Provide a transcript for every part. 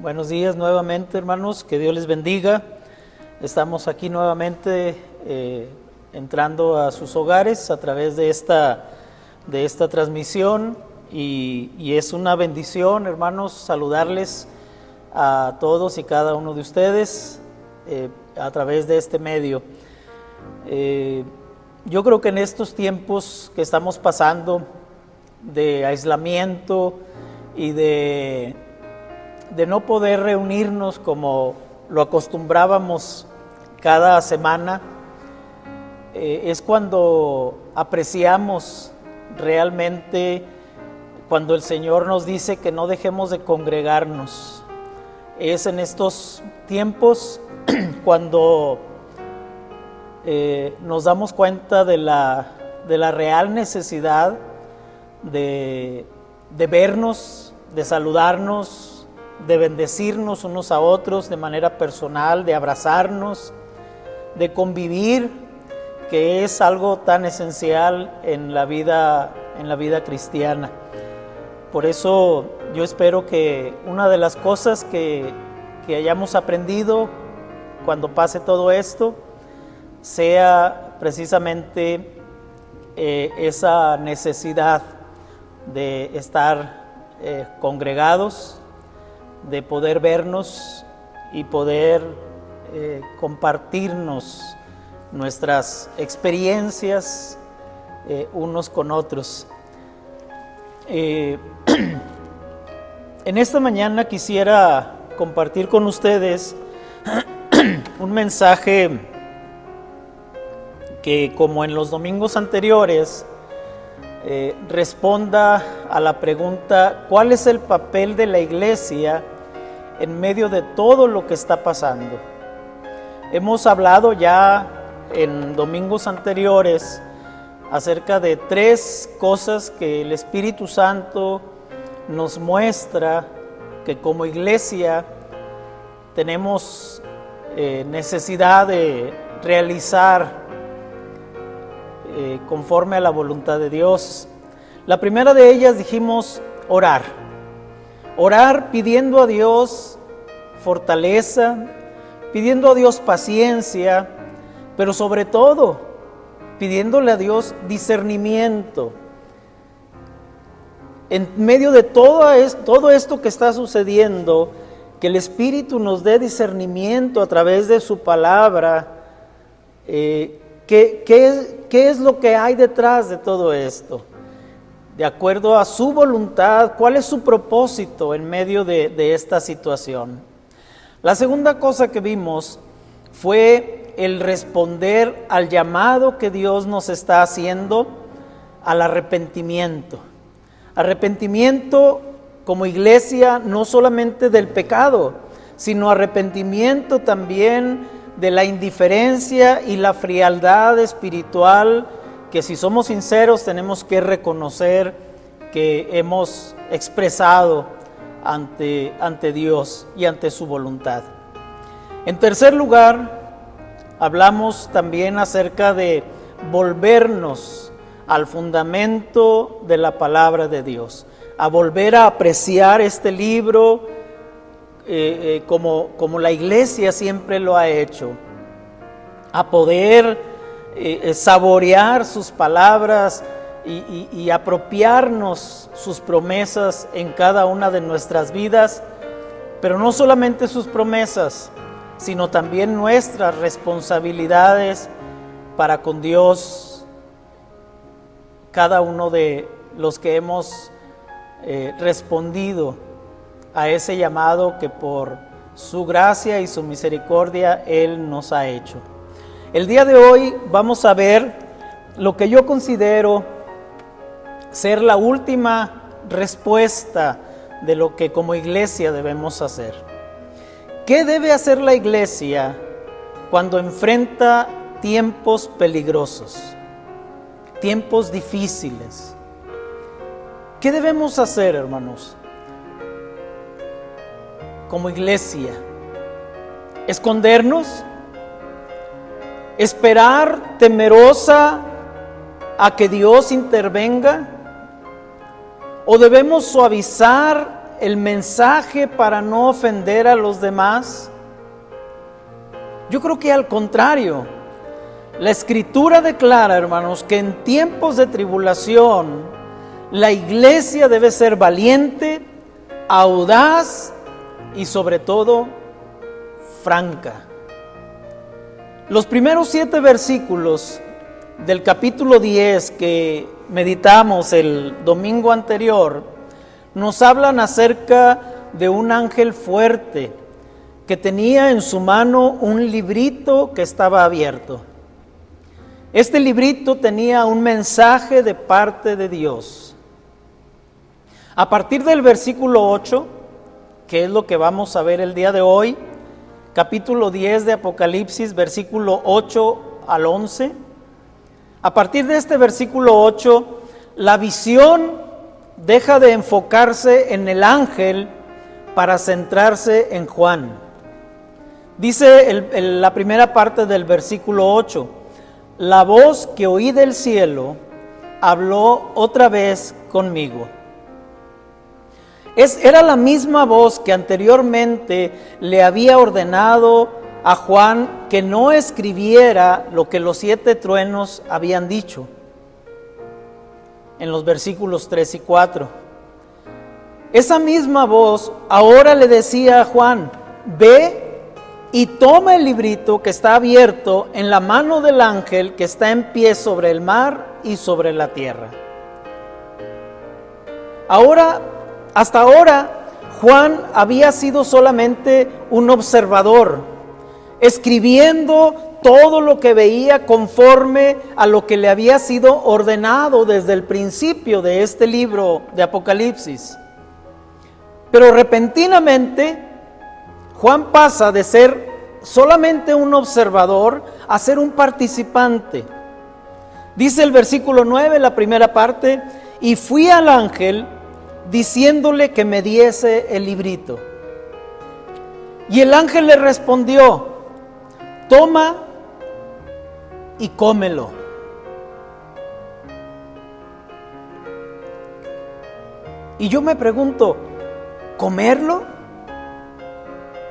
Buenos días nuevamente, hermanos, que Dios les bendiga. Estamos aquí nuevamente entrando a sus hogares a través de esta transmisión y es una bendición, hermanos, saludarles a todos y cada uno de ustedes a través de este medio. Yo creo que en estos tiempos que estamos pasando de aislamiento y de no poder reunirnos como lo acostumbrábamos cada semana, es cuando apreciamos realmente cuando el Señor nos dice que no dejemos de congregarnos. Es en estos tiempos cuando nos damos cuenta de la real necesidad de vernos, de saludarnos, de bendecirnos unos a otros de manera personal, de abrazarnos, de convivir, que es algo tan esencial en la vida cristiana. Por eso yo espero que una de las cosas que hayamos aprendido cuando pase todo esto sea precisamente esa necesidad de estar congregados, de poder vernos y poder compartirnos nuestras experiencias unos con otros. En esta mañana quisiera compartir con ustedes un mensaje que, como en los domingos anteriores, responda a la pregunta: ¿cuál es el papel de la iglesia en medio de todo lo que está pasando? Hemos hablado ya en domingos anteriores acerca de tres cosas que el Espíritu Santo nos muestra que como iglesia tenemos necesidad de realizar conforme a la voluntad de Dios. La primera de ellas dijimos orar pidiendo a Dios fortaleza, pidiendo a Dios paciencia, pero sobre todo pidiéndole a Dios discernimiento. En medio de todo esto que está sucediendo, que el Espíritu nos dé discernimiento a través de su palabra. ¿Qué es lo que hay detrás de todo esto? De acuerdo a su voluntad, ¿cuál es su propósito en medio de esta situación? La segunda cosa que vimos fue el responder al llamado que Dios nos está haciendo al arrepentimiento. Arrepentimiento como iglesia, no solamente del pecado, sino arrepentimiento también de la indiferencia y la frialdad espiritual que, si somos sinceros, tenemos que reconocer que hemos expresado ante Dios y ante su voluntad. En tercer lugar, hablamos también acerca de volvernos al fundamento de la palabra de Dios, a volver a apreciar este libro como la iglesia siempre lo ha hecho, a poder saborear sus palabras y apropiarnos sus promesas en cada una de nuestras vidas, pero no solamente sus promesas, sino también nuestras responsabilidades para con Dios, cada uno de los que hemos respondido a ese llamado que por su gracia y su misericordia Él nos ha hecho. El día de hoy vamos a ver lo que yo considero ser la última respuesta de lo que como iglesia debemos hacer. ¿Qué debe hacer la iglesia cuando enfrenta tiempos peligrosos, tiempos difíciles? ¿Qué debemos hacer, hermanos? Como iglesia, ¿escondernos? ¿Esperar temerosa a que Dios intervenga? ¿O debemos suavizar el mensaje para no ofender a los demás? Yo creo que al contrario. La Escritura declara, hermanos, que en tiempos de tribulación la iglesia debe ser valiente, audaz y sobre todo franca. Los primeros 7 versículos del capítulo 10 que meditamos el domingo anterior nos hablan acerca de un ángel fuerte que tenía en su mano un librito que estaba abierto. Este librito tenía un mensaje de parte de Dios. A partir del versículo 8, que es lo que vamos a ver el día de hoy, capítulo 10 de Apocalipsis, versículo 8 al 11, a partir de este versículo 8, la visión deja de enfocarse en el ángel para centrarse en Juan. Dice la primera parte del versículo 8, la voz que oí del cielo habló otra vez conmigo. Era la misma voz que anteriormente le había ordenado a Juan que no escribiera lo que los 7 truenos habían dicho, en los versículos 3 y 4. Esa misma voz ahora le decía a Juan, ve y toma el librito que está abierto en la mano del ángel que está en pie sobre el mar y sobre la tierra. Hasta ahora, Juan había sido solamente un observador, escribiendo todo lo que veía conforme a lo que le había sido ordenado desde el principio de este libro de Apocalipsis. Pero repentinamente, Juan pasa de ser solamente un observador a ser un participante. Dice el versículo 9, la primera parte, y fui al ángel diciéndole que me diese el librito. Y el ángel le respondió, toma y cómelo. Y yo me pregunto, ¿comerlo?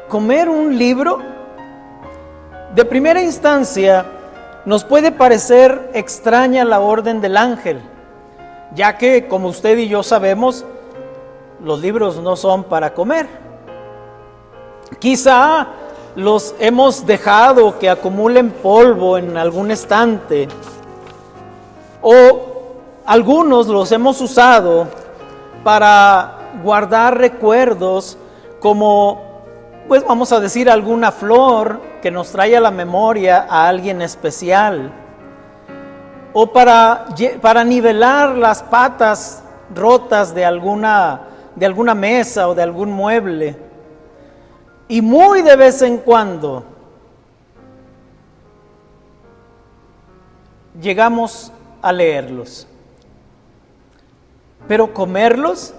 ¿Comer un libro? De primera instancia, nos puede parecer extraña la orden del ángel, ya que, como usted y yo sabemos, los libros no son para comer. Quizá los hemos dejado que acumulen polvo en algún estante, o algunos los hemos usado para guardar recuerdos como, pues vamos a decir, alguna flor que nos trae a la memoria a alguien especial, o para nivelar las patas rotas de alguna mesa o de algún mueble. Y muy de vez en cuando llegamos a leerlos. Pero comerlos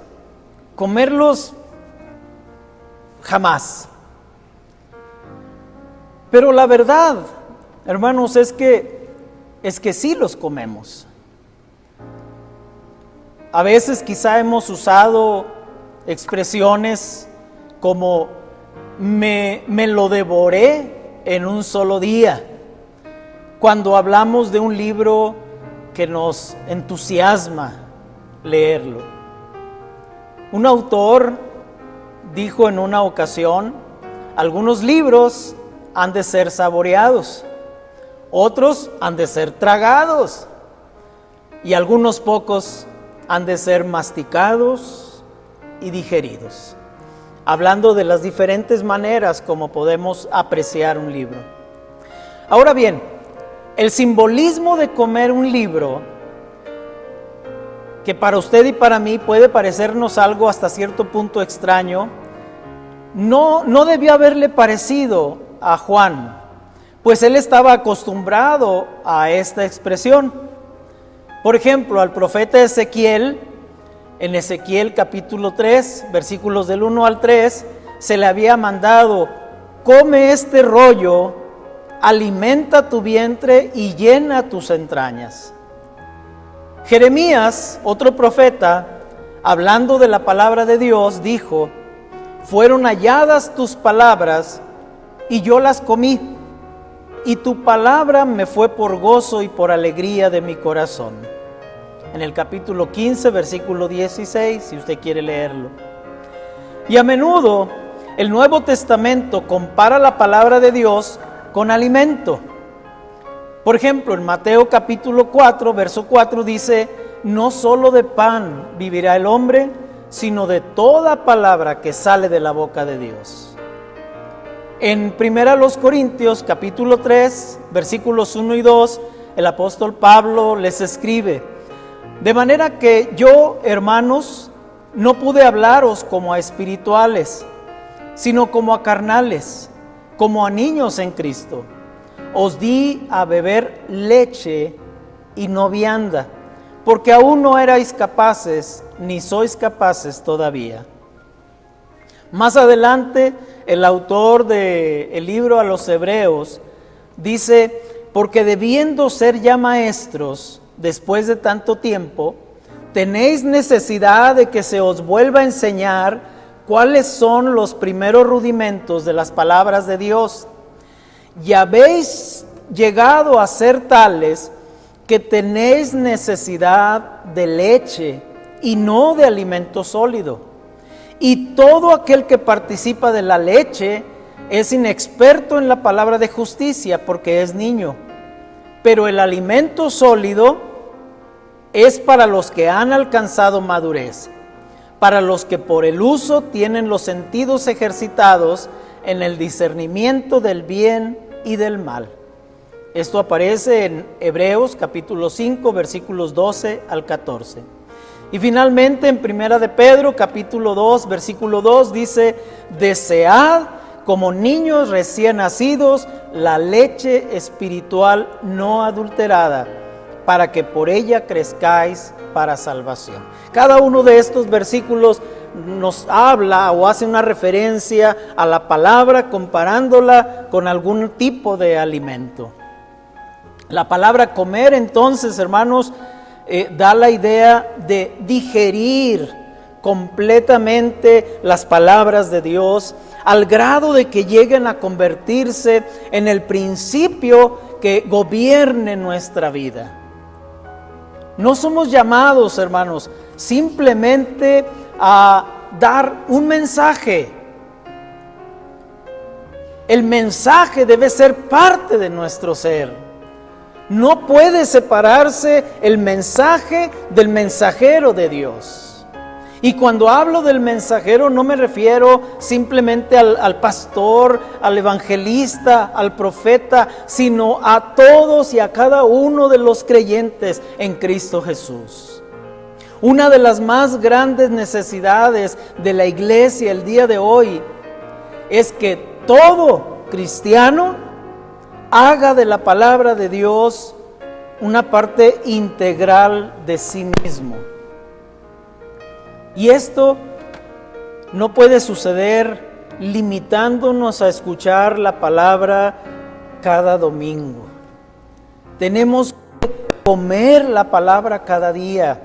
jamás. Pero la verdad, hermanos, es que sí los comemos. A veces quizá hemos usado expresiones como me lo devoré en un solo día, cuando hablamos de un libro que nos entusiasma leerlo. Un autor dijo en una ocasión, algunos libros han de ser saboreados, otros han de ser tragados y algunos pocos han de ser masticados y digeridos. Hablando de las diferentes maneras como podemos apreciar un libro. Ahora bien, el simbolismo de comer un libro, que para usted y para mí puede parecernos algo hasta cierto punto extraño, no debió haberle parecido a Juan, pues él estaba acostumbrado a esta expresión. Por ejemplo, al profeta Ezequiel, en Ezequiel capítulo 3, versículos del 1 al 3, se le había mandado, come este rollo, alimenta tu vientre y llena tus entrañas. Jeremías, otro profeta, hablando de la palabra de Dios, dijo: fueron halladas tus palabras y yo las comí, y tu palabra me fue por gozo y por alegría de mi corazón. En el capítulo 15, versículo 16, si usted quiere leerlo. Y a menudo el Nuevo Testamento compara la palabra de Dios con alimento. Por ejemplo, en Mateo capítulo 4, verso 4 dice: no solo de pan vivirá el hombre, sino de toda palabra que sale de la boca de Dios. En 1 Corintios capítulo 3, versículos 1 y 2, el apóstol Pablo les escribe: de manera que yo, hermanos, no pude hablaros como a espirituales, sino como a carnales, como a niños en Cristo. Os di a beber leche y no vianda, porque aún no erais capaces, ni sois capaces todavía. Más adelante, el autor del libro a los Hebreos dice: porque debiendo ser ya maestros, después de tanto tiempo, tenéis necesidad de que se os vuelva a enseñar cuáles son los primeros rudimentos de las palabras de Dios. Y habéis llegado a ser tales que tenéis necesidad de leche y no de alimento sólido. Y todo aquel que participa de la leche es inexperto en la palabra de justicia, porque es niño. Pero el alimento sólido es para los que han alcanzado madurez, para los que por el uso tienen los sentidos ejercitados en el discernimiento del bien y del mal. Esto aparece en Hebreos capítulo 5, versículos 12 al 14. Y finalmente en 1 de Pedro capítulo 2, versículo 2 dice: desead como niños recién nacidos la leche espiritual no adulterada, para que por ella crezcáis para salvación. Cada uno de estos versículos nos habla o hace una referencia a la palabra, comparándola con algún tipo de alimento. La palabra comer, entonces, hermanos, da la idea de digerir completamente las palabras de Dios, al grado de que lleguen a convertirse en el principio que gobierne nuestra vida. No somos llamados, hermanos, simplemente a dar un mensaje. El mensaje debe ser parte de nuestro ser. No puede separarse el mensaje del mensajero de Dios. Y cuando hablo del mensajero no me refiero simplemente al pastor, al evangelista, al profeta, sino a todos y a cada uno de los creyentes en Cristo Jesús. Una de las más grandes necesidades de la iglesia el día de hoy es que todo cristiano haga de la palabra de Dios una parte integral de sí mismo. Y esto no puede suceder limitándonos a escuchar la palabra cada domingo. Tenemos que comer la palabra cada día.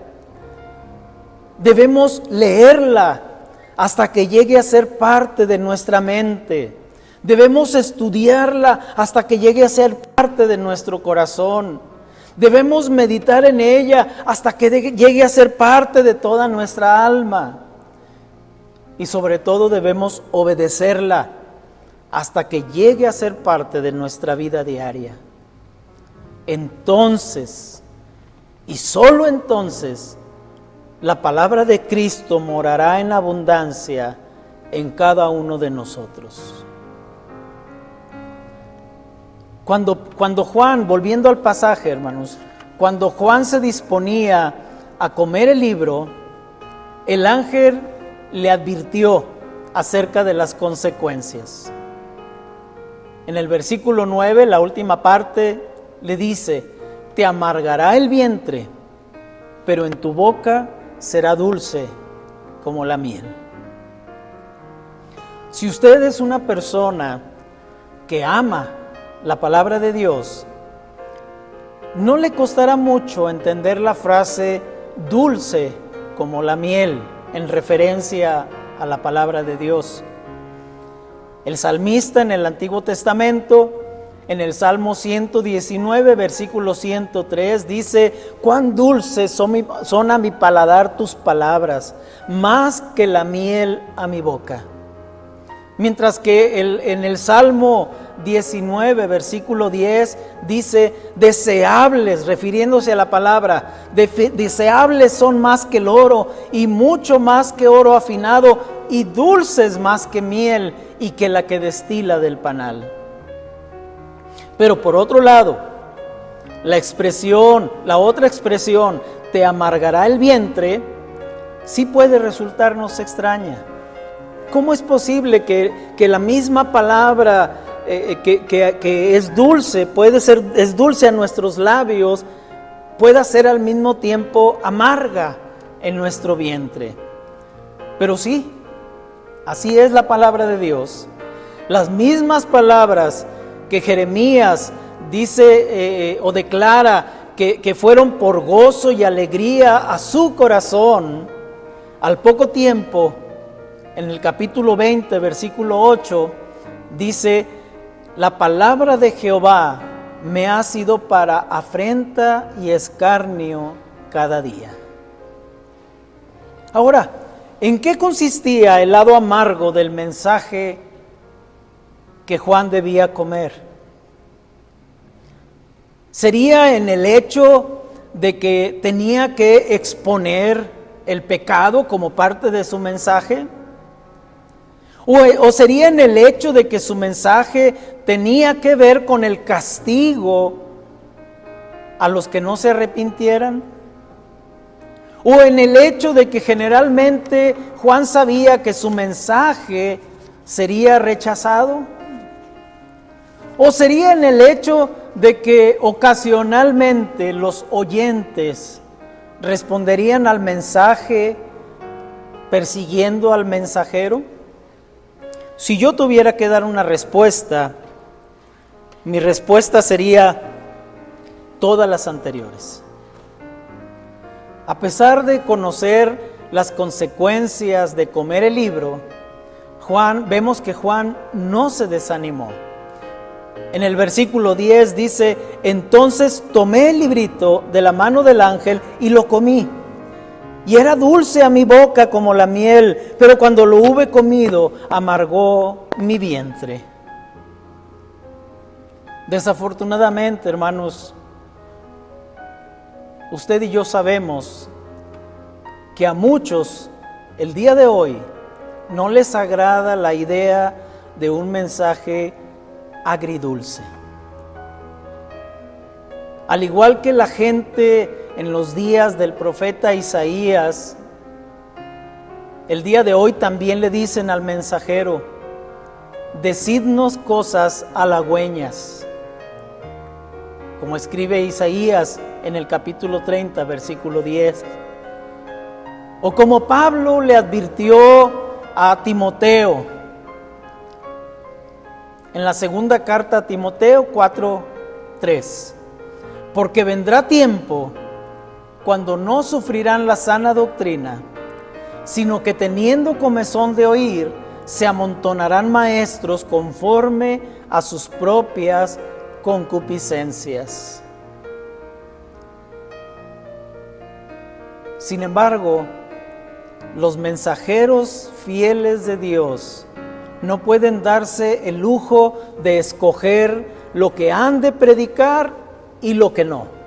Debemos leerla hasta que llegue a ser parte de nuestra mente. Debemos estudiarla hasta que llegue a ser parte de nuestro corazón. Debemos meditar en ella hasta que llegue a ser parte de toda nuestra alma. Y sobre todo debemos obedecerla hasta que llegue a ser parte de nuestra vida diaria. Entonces, y solo entonces, la palabra de Cristo morará en abundancia en cada uno de nosotros. Cuando Juan, volviendo al pasaje, hermanos, cuando Juan se disponía a comer el libro, el ángel le advirtió acerca de las consecuencias. En el versículo 9, la última parte, le dice: te amargará el vientre, pero en tu boca será dulce como la miel. Si usted es una persona que ama la palabra de Dios, no le costará mucho entender la frase dulce como la miel, en referencia a la palabra de Dios. El salmista en el Antiguo Testamento, en el Salmo 119, versículo 103, dice: cuán dulces son a mi paladar tus palabras, más que la miel a mi boca. Mientras que en el Salmo 19, versículo 10, dice: deseables, refiriéndose a la palabra, deseables son más que el oro, y mucho más que oro afinado, y dulces más que miel, y que la que destila del panal. Pero por otro lado, la otra expresión, te amargará el vientre, sí puede resultarnos extraña. ¿Cómo es posible que la misma palabra que es dulce, es dulce a nuestros labios, pueda ser al mismo tiempo amarga en nuestro vientre? Pero sí, así es la palabra de Dios. Las mismas palabras que Jeremías dice o declara que fueron por gozo y alegría a su corazón, al poco tiempo, en el capítulo 20, versículo 8, dice: la palabra de Jehová me ha sido para afrenta y escarnio cada día. Ahora, ¿en qué consistía el lado amargo del mensaje que Juan debía comer? ¿Sería en el hecho de que tenía que exponer el pecado como parte de su mensaje? ¿O sería en el hecho de que su mensaje tenía que ver con el castigo a los que no se arrepintieran? ¿O en el hecho de que generalmente Juan sabía que su mensaje sería rechazado? ¿O sería en el hecho de que ocasionalmente los oyentes responderían al mensaje persiguiendo al mensajero? Si yo tuviera que dar una respuesta, mi respuesta sería todas las anteriores. A pesar de conocer las consecuencias de comer el libro, vemos que Juan no se desanimó. En el versículo 10 dice: entonces tomé el librito de la mano del ángel y lo comí. Y era dulce a mi boca como la miel, pero cuando lo hube comido, amargó mi vientre. Desafortunadamente, hermanos, usted y yo sabemos que a muchos el día de hoy no les agrada la idea de un mensaje agridulce. Al igual que la gente en los días del profeta Isaías, el día de hoy también le dicen al mensajero: decidnos cosas halagüeñas, como escribe Isaías en el capítulo 30, versículo 10. O como Pablo le advirtió a Timoteo en la segunda carta a Timoteo 4:3: porque vendrá tiempo cuando no sufrirán la sana doctrina, sino que teniendo comezón de oír, se amontonarán maestros conforme a sus propias concupiscencias. Sin embargo, los mensajeros fieles de Dios no pueden darse el lujo de escoger lo que han de predicar y lo que no.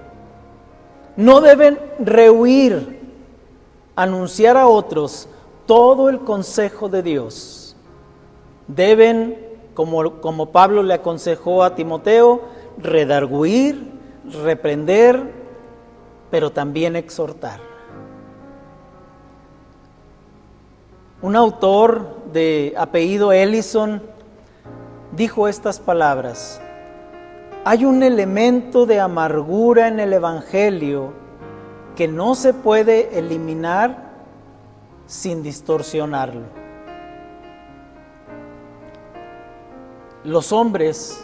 No deben rehuir anunciar a otros todo el consejo de Dios. Deben, como Pablo le aconsejó a Timoteo, redarguir, reprender, pero también exhortar. Un autor de apellido Ellison dijo estas palabras: hay un elemento de amargura en el Evangelio que no se puede eliminar sin distorsionarlo. Los hombres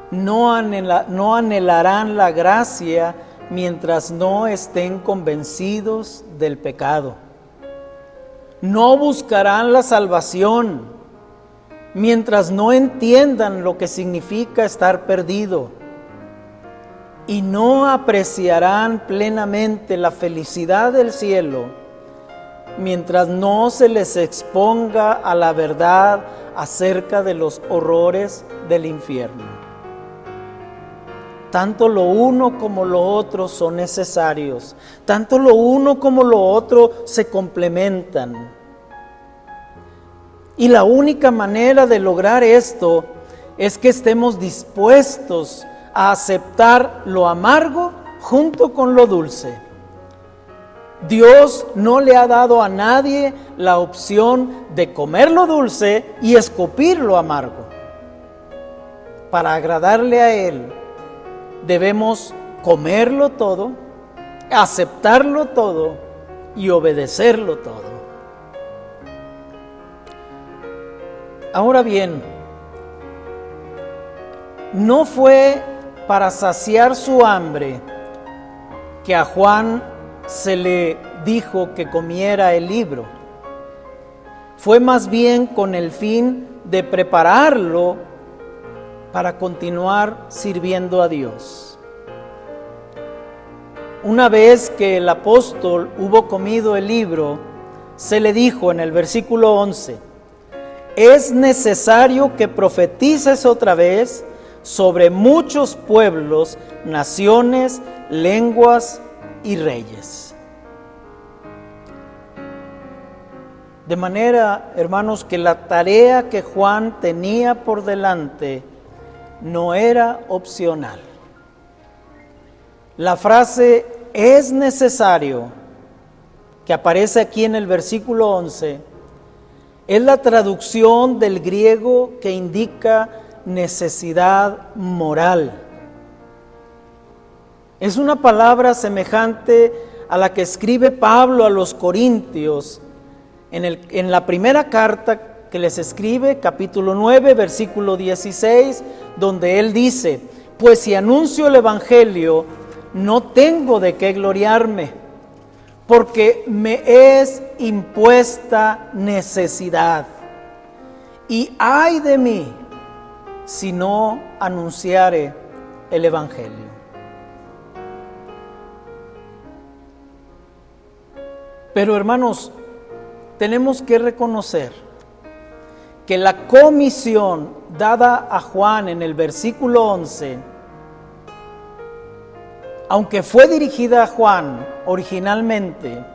no anhelarán la gracia mientras no estén convencidos del pecado. No buscarán la salvación mientras no entiendan lo que significa estar perdido. Y no apreciarán plenamente la felicidad del cielo mientras no se les exponga a la verdad acerca de los horrores del infierno. Tanto lo uno como lo otro son necesarios. Tanto lo uno como lo otro se complementan. Y la única manera de lograr esto es que estemos dispuestos a aceptar lo amargo junto con lo dulce. Dios no le ha dado a nadie la opción de comer lo dulce y escupir lo amargo. Para agradarle a Él, debemos comerlo todo, aceptarlo todo y obedecerlo todo. Ahora bien, no fue para saciar su hambre que a Juan se le dijo que comiera el libro. Fue más bien con el fin de prepararlo para continuar sirviendo a Dios. Una vez que el apóstol hubo comido el libro, se le dijo en el versículo 11: es necesario que profetices otra vez sobre muchos pueblos, naciones, lenguas y reyes. De manera, hermanos, que la tarea que Juan tenía por delante no era opcional. La frase "es necesario", que aparece aquí en el versículo 11, es la traducción del griego que indica necesidad moral. Es una palabra semejante a la que escribe Pablo a los Corintios en la primera carta que les escribe, capítulo 9, versículo 16, donde él dice: pues si anuncio el evangelio, no tengo de qué gloriarme, porque me es impuesta necesidad. Y ay de mí si no anunciare el evangelio. Pero hermanos, tenemos que reconocer que la comisión dada a Juan en el versículo 11, aunque fue dirigida a Juan originalmente,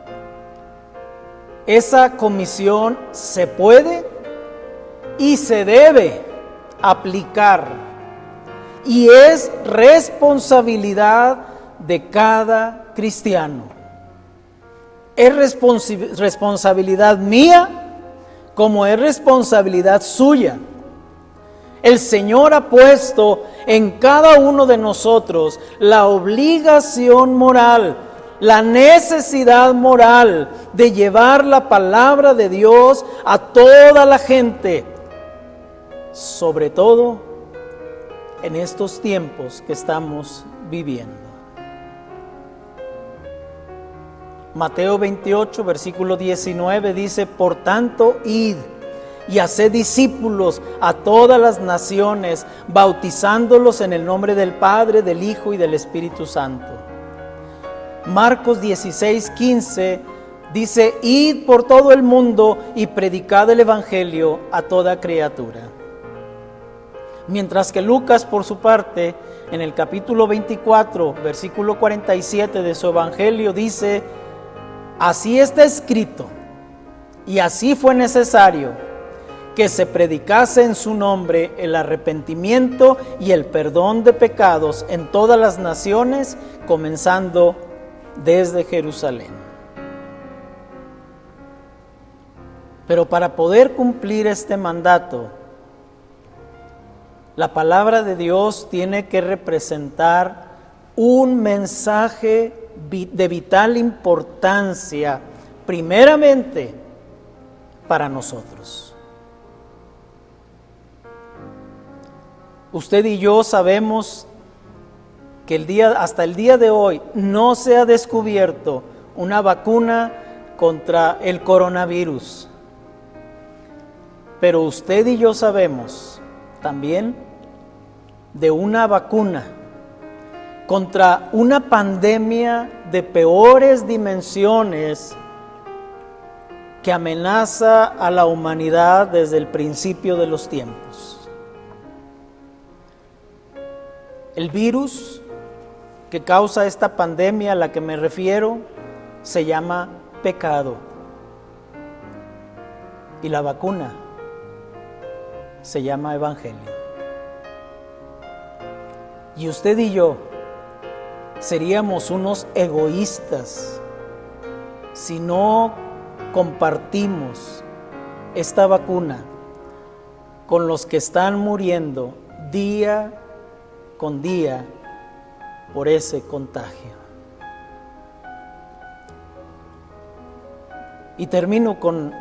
esa comisión se puede y se debe aplicar, y es responsabilidad de cada cristiano. Es responsabilidad mía como es responsabilidad suya. El Señor ha puesto en cada uno de nosotros la obligación moral, la necesidad moral de llevar la palabra de Dios a toda la gente, sobre todo en estos tiempos que estamos viviendo. Mateo 28, versículo 19 dice: por tanto, id y haced discípulos a todas las naciones, bautizándolos en el nombre del Padre, del Hijo y del Espíritu Santo. Marcos 16, 15 dice: id por todo el mundo y predicad el evangelio a toda criatura. Mientras que Lucas, por su parte, en el capítulo 24, versículo 47 de su evangelio dice: así está escrito, y así fue necesario que se predicase en su nombre el arrepentimiento y el perdón de pecados en todas las naciones, comenzando desde Jerusalén. Pero para poder cumplir este mandato, la palabra de Dios tiene que representar un mensaje de vital importancia, primeramente para nosotros. Usted y yo sabemos que hasta el día de hoy no se ha descubierto una vacuna contra el coronavirus. Pero usted y yo sabemos también de una vacuna contra una pandemia de peores dimensiones que amenaza a la humanidad desde el principio de los tiempos. El virus que causa esta pandemia a la que me refiero se llama pecado. Y la vacuna se llama evangelio. Y usted y yo seríamos unos egoístas si no compartimos esta vacuna con los que están muriendo día con día por ese contagio. Y termino con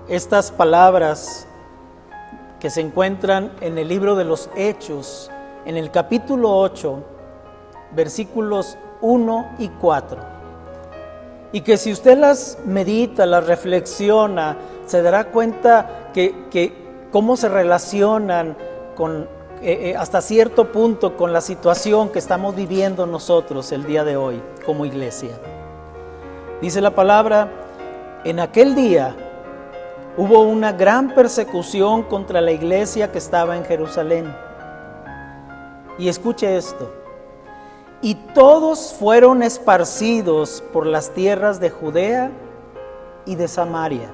estas palabras que se encuentran en el libro de los Hechos, en el capítulo 8, versículos 1 y 4. Y que si usted las medita, las reflexiona, se dará cuenta que cómo se relacionan con, hasta cierto punto con la situación que estamos viviendo nosotros el día de hoy como iglesia. Dice la palabra: en aquel día hubo una gran persecución contra la iglesia que estaba en Jerusalén. Y escuche esto: y todos fueron esparcidos por las tierras de Judea y de Samaria.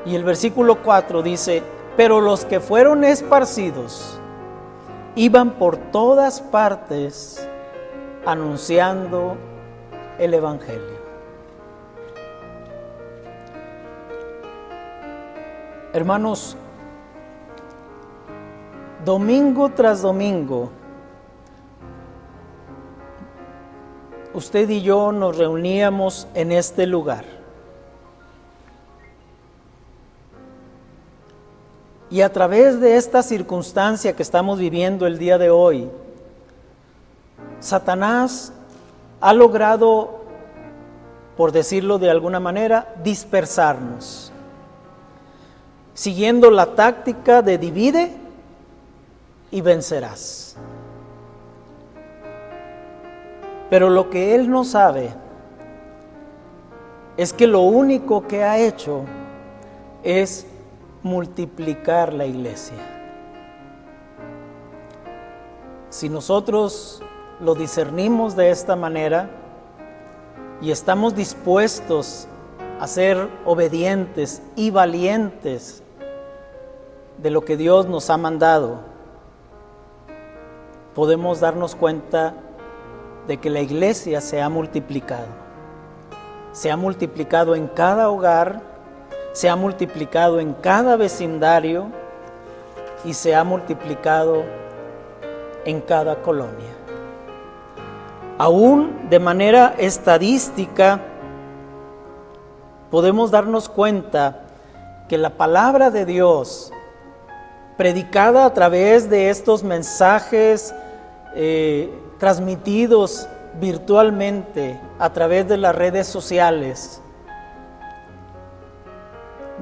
Y el versículo 4 dice: pero los que fueron esparcidos iban por todas partes anunciando el evangelio. Hermanos, domingo tras domingo, usted y yo nos reuníamos en este lugar. Y a través de esta circunstancia que estamos viviendo el día de hoy, Satanás ha logrado, por decirlo de alguna manera, dispersarnos, siguiendo la táctica de divide y vencerás. Pero lo que él no sabe es que lo único que ha hecho es multiplicar la iglesia. Si nosotros lo discernimos de esta manera y estamos dispuestos a ser obedientes y valientes de lo que Dios nos ha mandado, podemos darnos cuenta de que la iglesia se ha multiplicado. Se ha multiplicado en cada hogar, se ha multiplicado en cada vecindario y se ha multiplicado en cada colonia. Aún de manera estadística podemos darnos cuenta que la palabra de Dios, predicada a través de estos mensajes transmitidos virtualmente a través de las redes sociales,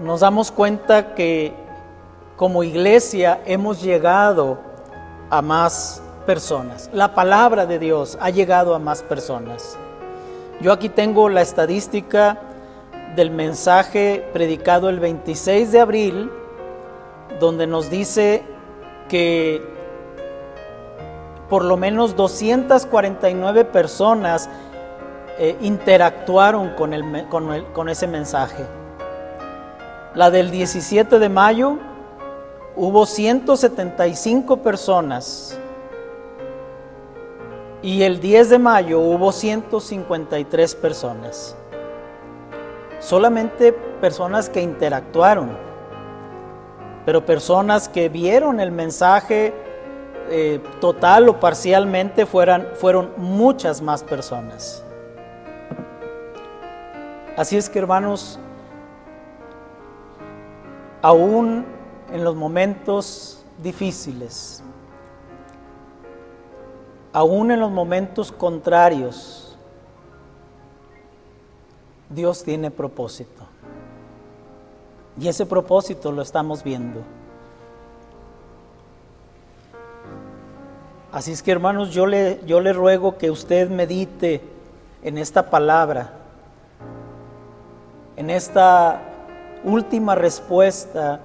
nos damos cuenta que como iglesia hemos llegado a más personas. La palabra de Dios ha llegado a más personas. Yo aquí tengo la estadística del mensaje predicado el 26 de abril, donde nos dice que por lo menos 249 personas interactuaron con ese mensaje. La del 17 de mayo hubo 175 personas y el 10 de mayo hubo 153 personas. Solamente personas que interactuaron, pero personas que vieron el mensaje total o parcialmente fueron muchas más personas. Así es que, hermanos, aún en los momentos difíciles, aún en los momentos contrarios, Dios tiene propósito. Y ese propósito lo estamos viendo. Así es que, hermanos, yo le ruego que usted medite en esta palabra, en esta última respuesta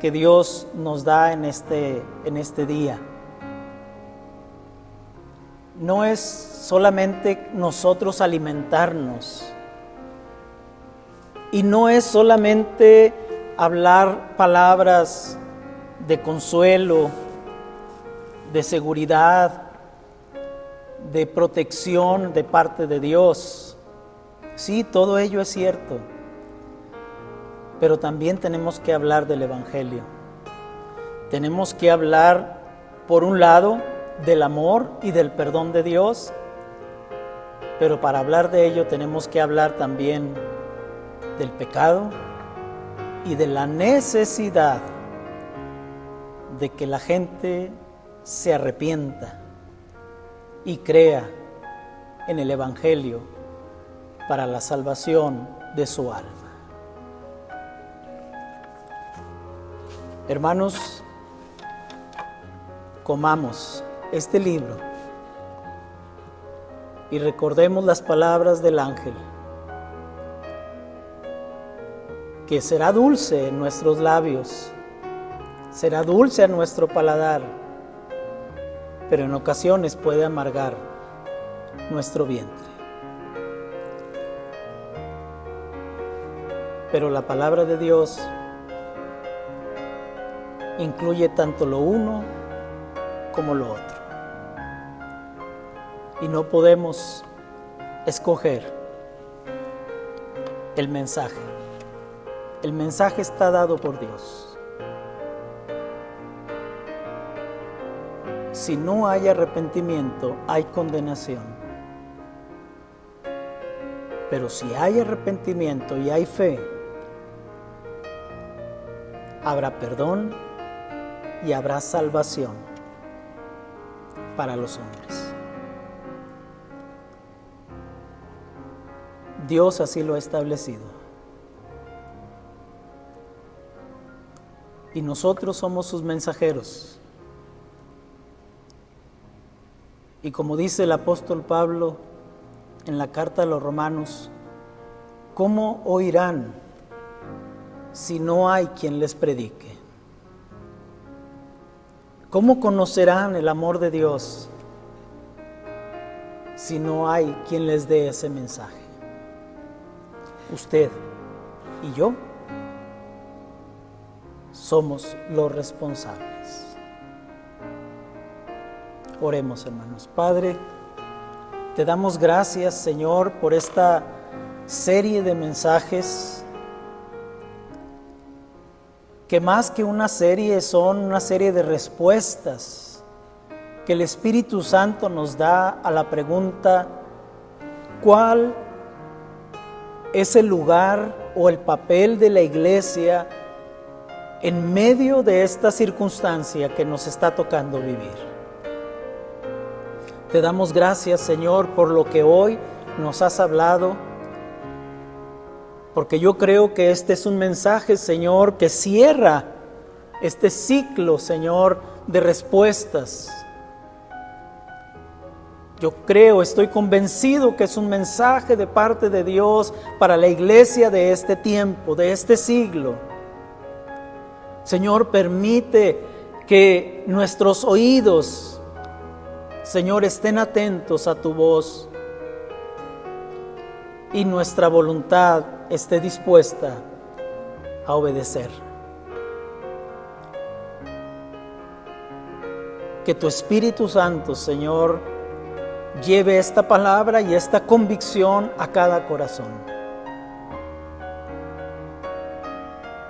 que Dios nos da en este día. No es solamente nosotros alimentarnos, y no es solamente hablar palabras de consuelo, de seguridad, de protección de parte de Dios. Sí, todo ello es cierto, pero también tenemos que hablar del Evangelio. Tenemos que hablar, por un lado, del amor y del perdón de Dios, pero para hablar de ello tenemos que hablar también del pecado y de la necesidad de que la gente se arrepienta y crea en el Evangelio para la salvación de su alma. Hermanos, comamos este libro y recordemos las palabras del ángel, que será dulce en nuestros labios, será dulce a nuestro paladar, pero en ocasiones puede amargar nuestro vientre. Pero la palabra de Dios incluye tanto lo uno como lo otro. Y no podemos escoger el mensaje. El mensaje está dado por Dios. Si no hay arrepentimiento, hay condenación. Pero si hay arrepentimiento y hay fe, habrá perdón y habrá salvación para los hombres. Dios así lo ha establecido. Y nosotros somos sus mensajeros. Y como dice el apóstol Pablo en la carta a los Romanos, ¿cómo oirán si no hay quien les predique? ¿Cómo conocerán el amor de Dios si no hay quien les dé ese mensaje? Usted y yo somos los responsables. Oremos, hermanos. Padre, te damos gracias, Señor, por esta serie de mensajes que más que una serie son una serie de respuestas que el Espíritu Santo nos da a la pregunta: ¿cuál es el lugar o el papel de la iglesia en medio de esta circunstancia que nos está tocando vivir? Te damos gracias, Señor, por lo que hoy nos has hablado, porque yo creo que este es un mensaje, Señor, que cierra este ciclo, Señor, de respuestas. Yo creo, estoy convencido que es un mensaje de parte de Dios para la iglesia de este tiempo, de este siglo. Señor, permite que nuestros oídos, Señor, estén atentos a tu voz y nuestra voluntad esté dispuesta a obedecer. Que tu Espíritu Santo, Señor, lleve esta palabra y esta convicción a cada corazón.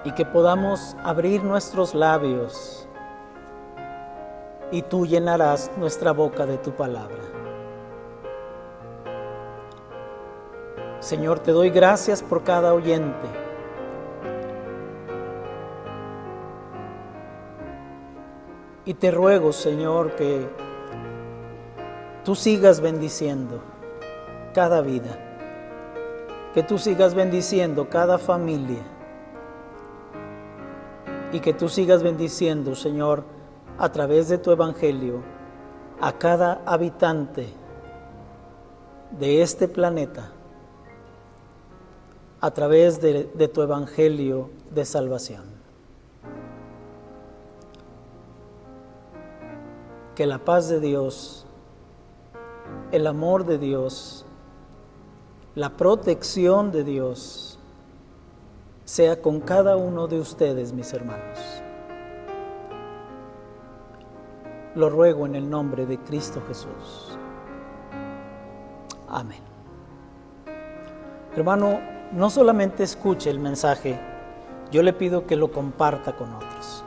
Y que podamos abrir nuestros labios y tú llenarás nuestra boca de tu palabra. Señor, te doy gracias por cada oyente. Y te ruego, Señor, que tú sigas bendiciendo cada vida, que tú sigas bendiciendo cada familia y que tú sigas bendiciendo, Señor, a través de tu evangelio, a cada habitante de este planeta, a través de tu evangelio de salvación. Que la paz de Dios, el amor de Dios, la protección de Dios sea con cada uno de ustedes, mis hermanos. Lo ruego en el nombre de Cristo Jesús. Amén. Hermano, no solamente escuche el mensaje, yo le pido que lo comparta con otros.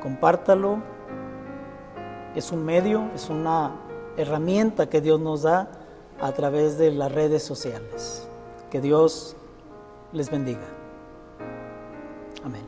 Compártalo. Es un medio, es una herramienta que Dios nos da a través de las redes sociales. Que Dios les bendiga. Amén.